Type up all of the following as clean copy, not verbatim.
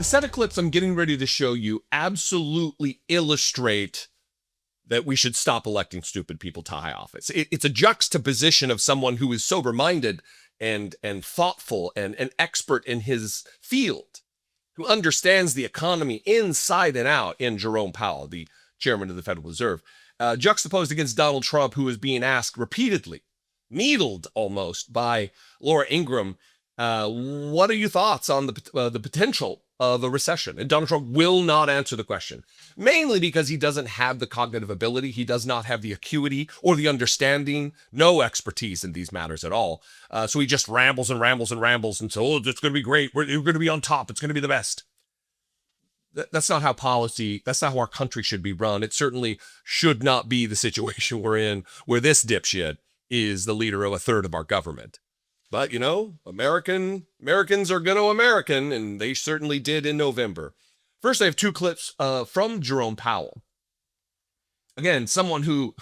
The set of clips I'm getting ready to show you absolutely illustrate that we should stop electing stupid people to high office. It's a juxtaposition of someone who is sober-minded and thoughtful and an expert in his field, who understands the economy inside and out, in Jerome Powell, the chairman of the Federal Reserve, juxtaposed against Donald Trump, who is being asked repeatedly, needled almost, by Laura Ingraham, what are your thoughts on the potential of a recession? And Donald Trump will not answer the question, mainly because he doesn't have the cognitive ability. He does not have the acuity or the understanding, no expertise in these matters at all. So he just rambles and rambles and rambles and says, oh, it's going to be great. We're going to be on top. It's going to be the best. That's not how that's not how our country should be run. It certainly should not be the situation we're in, where this dipshit is the leader of a third of our government. But, you know, Americans are going to American, and they certainly did in November. First, I have two clips from Jerome Powell. Again, someone who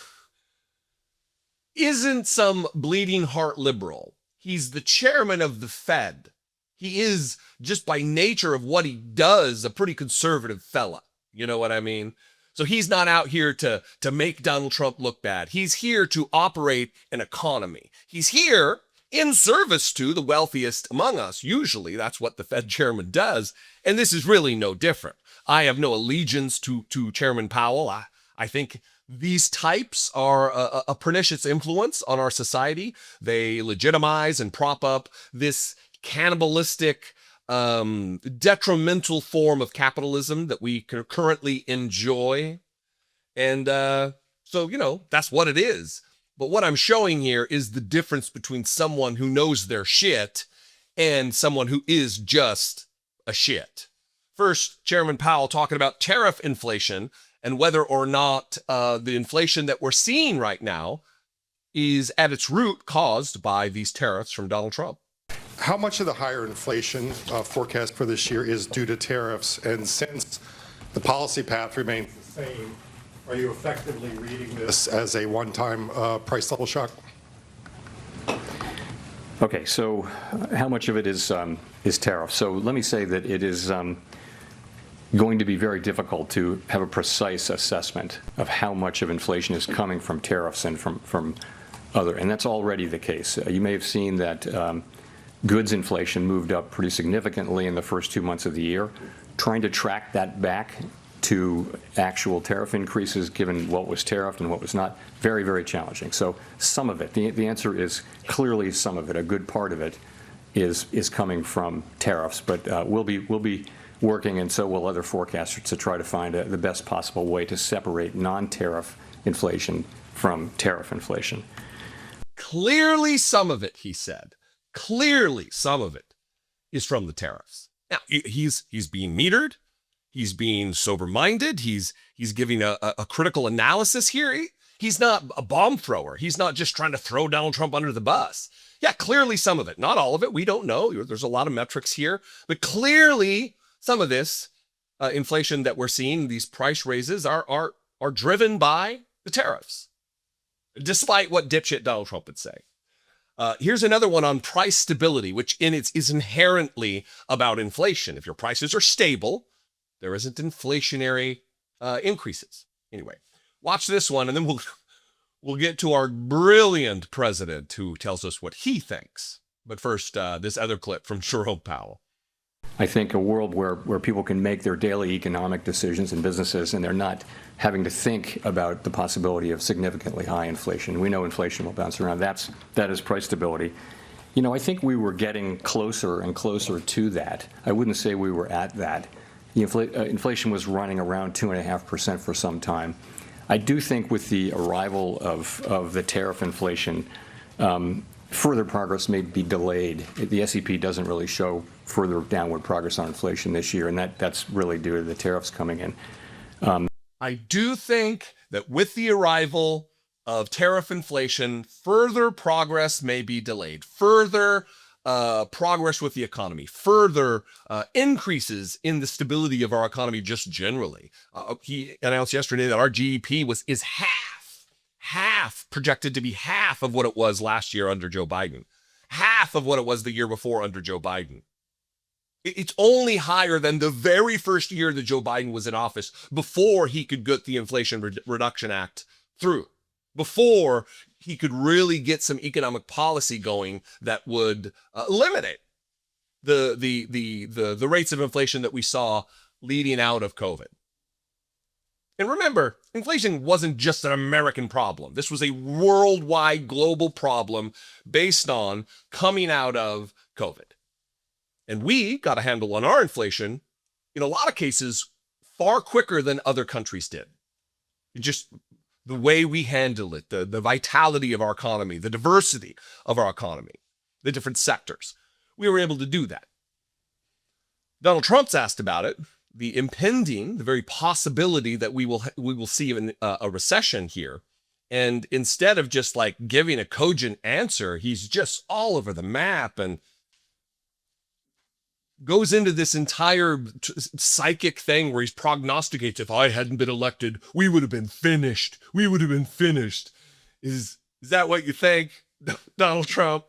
isn't some bleeding heart liberal. He's the chairman of the Fed. He is, just by nature of what he does, a pretty conservative fella. You know what I mean? So he's not out here to make Donald Trump look bad. He's here to operate an economy. He's here in service to the wealthiest among us. Usually that's what the Fed chairman does. And this is really no different. I have no allegiance to Chairman Powell. I think these types are a pernicious influence on our society. They legitimize and prop up this cannibalistic, detrimental form of capitalism that we currently enjoy. And so, you know, that's what it is. But what I'm showing here is the difference between someone who knows their shit and someone who is just a shit. First, Chairman Powell talking about tariff inflation and whether or not the inflation that we're seeing right now is at its root caused by these tariffs from Donald Trump. How much of the higher inflation forecast for this year is due to tariffs? And since the policy path remains the same, are you effectively reading this as a one-time price level shock? Okay, so how much of it is tariff? So let me say that it is going to be very difficult to have a precise assessment of how much of inflation is coming from tariffs and from other, and that's already the case. You may have seen that goods inflation moved up pretty significantly in the first 2 months of the year. Trying to track that back to actual tariff increases, given what was tariffed and what was not, very, very challenging. So some of it, the answer is clearly some of it. A good part of it is coming from tariffs, but we'll be working, and so will other forecasters, to try to find the best possible way to separate non-tariff inflation from tariff inflation. Clearly some of it, he said. Clearly some of it is from the tariffs. Now, he's being metered. He's being sober-minded. He's giving a critical analysis here. He's not a bomb thrower. He's not just trying to throw Donald Trump under the bus. Yeah, clearly some of it. Not all of it. We don't know. There's a lot of metrics here. But clearly some of this inflation that we're seeing, these price raises, are driven by the tariffs, despite what dipshit Donald Trump would say. Here's another one on price stability, which is inherently about inflation. If your prices are stable, there isn't inflationary increases. Anyway, watch this one, and then we'll get to our brilliant president who tells us what he thinks. But first, this other clip from Jerome Powell. I think a world where people can make their daily economic decisions in businesses and they're not having to think about the possibility of significantly high inflation. We know inflation will bounce around. That is price stability. You know, I think we were getting closer and closer to that. I wouldn't say we were at that. The inflation was running around 2.5% for some time. I do think with the arrival of the tariff inflation, further progress may be delayed. The SEP doesn't really show further downward progress on inflation this year, and that's really due to the tariffs coming in. I do think that with the arrival of tariff inflation, further progress may be delayed. Further progress with the economy, further increases in the stability of our economy just generally. He announced yesterday that our GDP is projected to be half of what it was last year under Joe Biden, half of what it was the year before under Joe Biden. It's only higher than the very first year that Joe Biden was in office before he could get the Inflation Reduction Act through, before he could really get some economic policy going that would eliminate the rates of inflation that we saw leading out of COVID. And remember, inflation wasn't just an American problem. This was a worldwide global problem based on coming out of COVID. And we got a handle on our inflation, in a lot of cases, far quicker than other countries did. Just the way we handle it, the vitality of our economy, the diversity of our economy, the different sectors. We were able to do that. Donald Trump's asked about it, the impending, the very possibility that we will see a recession here. And instead of just like giving a cogent answer, he's just all over the map and goes into this entire psychic thing where he's prognosticates, if I hadn't been elected, we would have been finished. We would have been finished. Is that what you think, Donald Trump?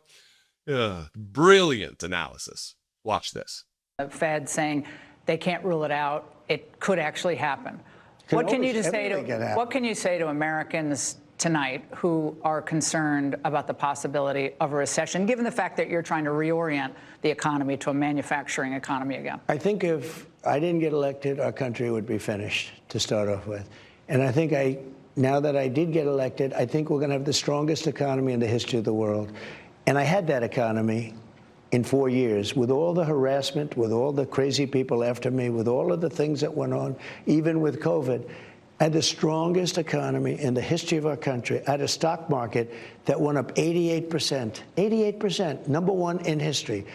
Brilliant analysis. Watch this. The Fed saying they can't rule it out. It could actually happen. What can you say to Americans tonight who are concerned about the possibility of a recession, given the fact that you're trying to reorient the economy to a manufacturing economy again? I think if I didn't get elected, our country would be finished to start off with. And I think now that I did get elected, I think we're going to have the strongest economy in the history of the world. And I had that economy in 4 years, with all the harassment, with all the crazy people after me, with all of the things that went on, even with COVID. I had the strongest economy in the history of our country. I had a stock market that went up 88%. 88%, number one in history.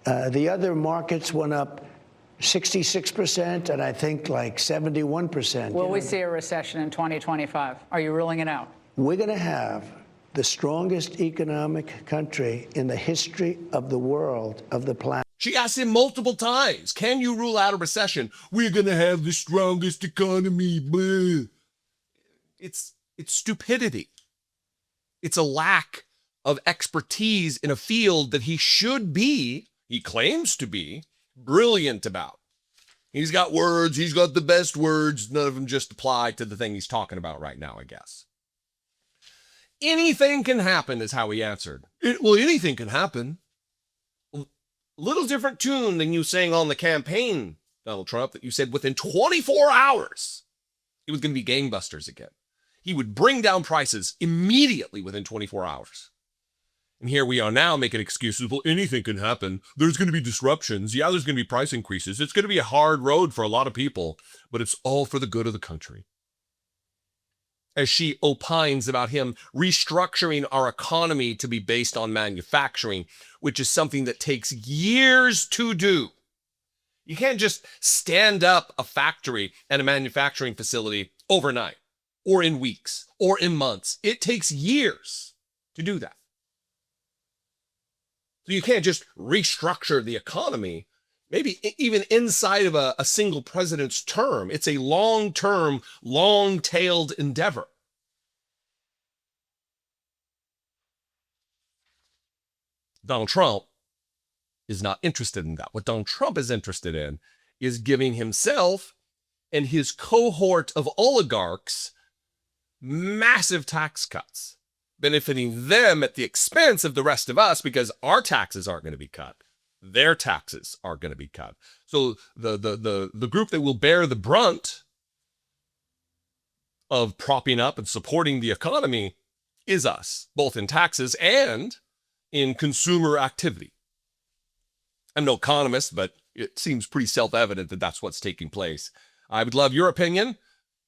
The other markets went up 66%, and I think like 71%. Will we see a recession in 2025? Are you ruling it out? We're going to have the strongest economic country in the history of the world, of the planet. She asked him multiple times, can you rule out a recession? We're going to have the strongest economy. Blah. It's stupidity. It's a lack of expertise in a field that he claims to be, brilliant about. He's got words, he's got the best words, none of them just apply to the thing he's talking about right now, I guess. Anything can happen is how he answered. Well, anything can happen. Little different tune than you saying on the campaign, Donald Trump, that you said within 24 hours, it was going to be gangbusters again. He would bring down prices immediately within 24 hours. And here we are now making excuses. Well, anything can happen. There's going to be disruptions. Yeah, there's going to be price increases. It's going to be a hard road for a lot of people, but it's all for the good of the country. As she opines about him restructuring our economy to be based on manufacturing, which is something that takes years to do. You can't just stand up a factory and a manufacturing facility overnight, or in weeks, or in months. It takes years to do that. So you can't just restructure the economy, maybe even inside of a single president's term. It's a long-term, long-tailed endeavor. Donald Trump is not interested in that. What Donald Trump is interested in is giving himself and his cohort of oligarchs massive tax cuts, benefiting them at the expense of the rest of us, because our taxes aren't going to be cut. Their taxes are going to be cut. So the group that will bear the brunt of propping up and supporting the economy is us, both in taxes and in consumer activity. I'm no economist, but it seems pretty self-evident that that's what's taking place. I would love your opinion,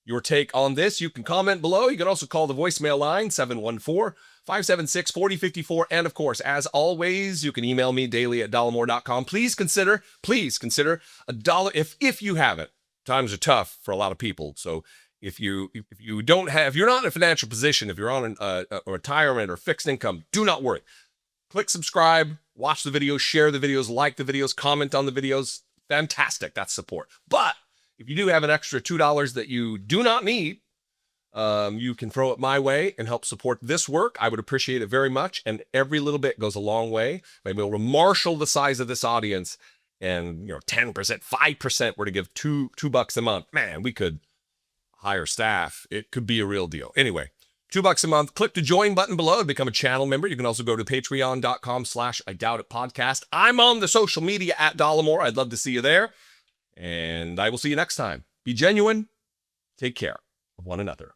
your take on this. You can comment below. You can also call the voicemail line, 714-576-4054. And of course, as always, you can email me daily at dollemore.com. Please consider $1 if you haven't. Times are tough for a lot of people. So if you're not in a financial position, if you're on a retirement or fixed income, do not worry. Click subscribe, watch the videos, share the videos, like the videos, comment on the videos. Fantastic. That's support. But if you do have an extra $2 that you do not need, you can throw it my way and help support this work. I would appreciate it very much. And every little bit goes a long way. Maybe we'll marshal the size of this audience and 10%, 5% were to give $2 a month, man, we could hire staff. It could be a real deal. Anyway, $2 a month. Click the join button below and become a channel member. You can also go to patreon.com/IDoubtIt podcast. I'm on the social media at Dollemore. I'd love to see you there. And I will see you next time. Be genuine. Take care of one another.